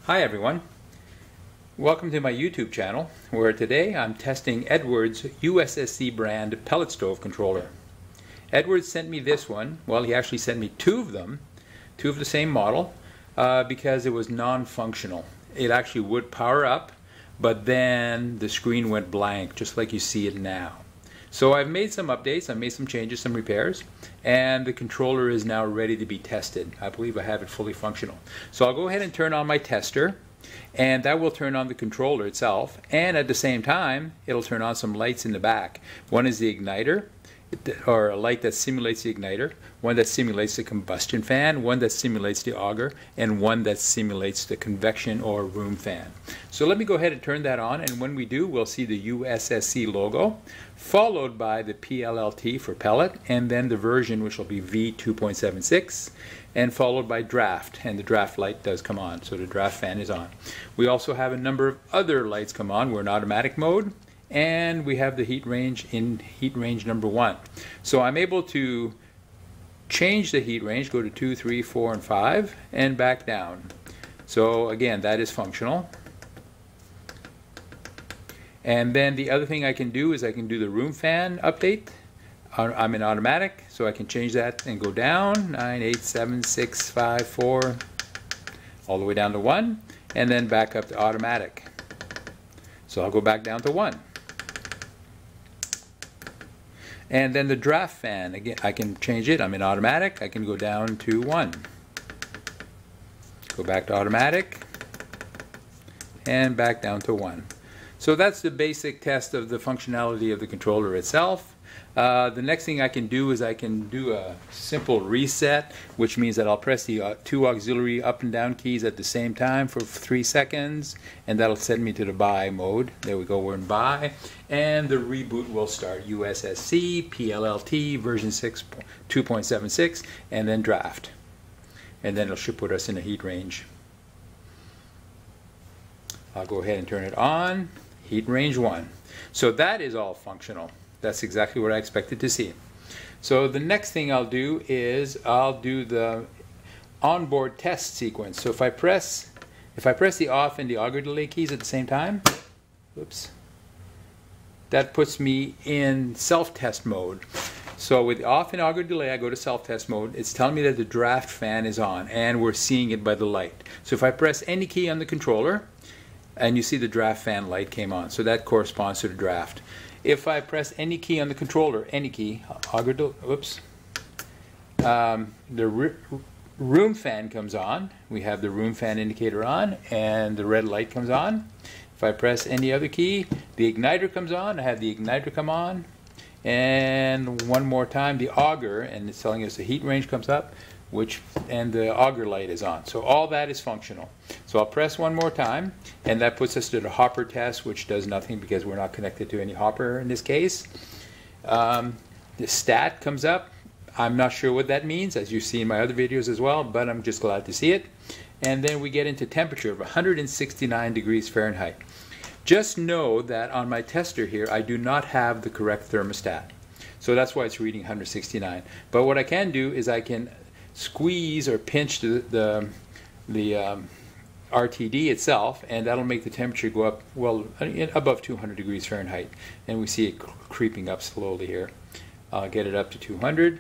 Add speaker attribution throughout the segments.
Speaker 1: Hi everyone, welcome to my YouTube channel where today I'm testing Edwards USSC brand pellet stove controller. Edwards sent me this one, well he actually sent me two of them, two of the same model because it was non-functional. It actually would power up but then the screen went blank just like you see it now. So I've made some updates, I've made some changes, some repairs, and the controller is now ready to be tested. I believe I have it fully functional. So I'll go ahead and turn on my tester, and that will turn on the controller itself, and at the same time it'll turn on some lights in the back. One is the igniter, or a light that simulates the igniter, one that simulates the combustion fan, one that simulates the auger, and one that simulates the convection or room fan. So let me go ahead and turn that on, and when we do we'll see the USSC logo followed by the PLLT for pellet, and then the version which will be V2.76, and followed by draft, and the draft light does come on, so the draft fan is on. We also have a number of other lights come on. We're in automatic mode, and we have the heat range in heat range number 1. So I'm able to change the heat range, go to 2, 3, 4, and 5, and back down. So again, that is functional. And then the other thing I can do is I can do the room fan update. I'm in automatic, so I can change that and go down 9, 8, 7, 6, 5, 4, all the way down to 1, and then back up to automatic. So I'll go back down to 1. And then the draft fan, again, I can change it. I'm in automatic. I can go down to 1. Go back to automatic. And back down to 1. So that's the basic test of the functionality of the controller itself. The next thing I can do is I can do a simple reset, which means that I'll press the two auxiliary up and down keys at the same time for 3 seconds, and that'll send me to the buy mode. There we go, we're in buy, and the reboot will start. USSC, PLLT, version 2.76, and then draft. And then it should put us in a heat range. I'll go ahead and turn it on. Heat range 1. So that is all functional. That's exactly what I expected to see. So the next thing I'll do is I'll do the onboard test sequence. So if I press the off and the auger delay keys at the same time, whoops, that puts me in self-test mode. So with off and auger delay, I go to self-test mode. It's telling me that the draft fan is on, and we're seeing it by the light. So if I press any key on the controller, and you see the draft fan light came on, so that corresponds to the draft. If I press any key on the controller, any key, auger, whoops, the room fan comes on. We have the room fan indicator on, and the red light comes on. If I press any other key, the igniter comes on. I have the igniter come on, and one more time the auger, and it's telling us the heat range comes up, and the auger light is on. So all that is functional. So I'll press one more time, and that puts us to the hopper test, which does nothing because we're not connected to any hopper in this case. The stat comes up. I'm not sure what that means, as you see in my other videos as well, but I'm just glad to see it. And then we get into temperature of 169 degrees Fahrenheit. Just know that on my tester here, I do not have the correct thermostat. So that's why it's reading 169. But what I can do is I can squeeze or pinch the RTD itself, and that'll make the temperature go up well above 200 degrees Fahrenheit, and we see it creeping up slowly here. I'll get it up to 200,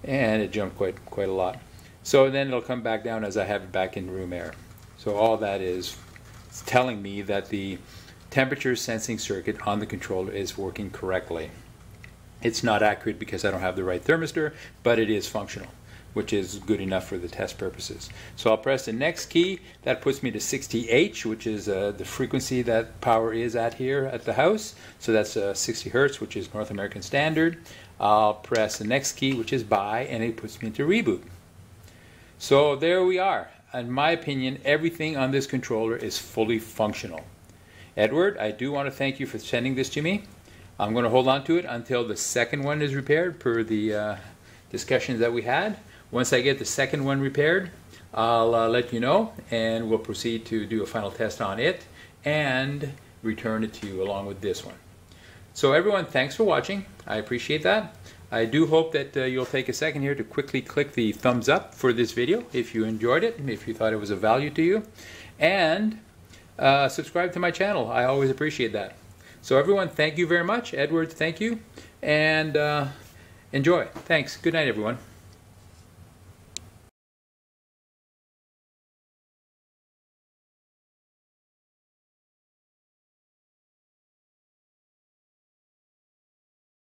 Speaker 1: and it jumped quite a lot. So then it'll come back down as I have it back in room air. So all that is telling me that the temperature sensing circuit on the controller is working correctly. It's not accurate because I don't have the right thermistor, but it is functional, which is good enough for the test purposes. So I'll press the next key. That puts me to 60H, which is the frequency that power is at here at the house. So that's 60 Hertz, which is North American standard. I'll press the next key, which is buy, and it puts me into reboot. So there we are. In my opinion, everything on this controller is fully functional. Edward, I do want to thank you for sending this to me. I'm going to hold on to it until the second one is repaired per the discussions that we had. Once I get the second one repaired, I'll let you know, and we'll proceed to do a final test on it and return it to you along with this one. So everyone, thanks for watching. I appreciate that. I do hope that you'll take a second here to quickly click the thumbs up for this video if you enjoyed it, if you thought it was of value to you, and subscribe to my channel. I always appreciate that. So everyone, thank you very much. Edward, thank you, and enjoy. Thanks. Good night, everyone.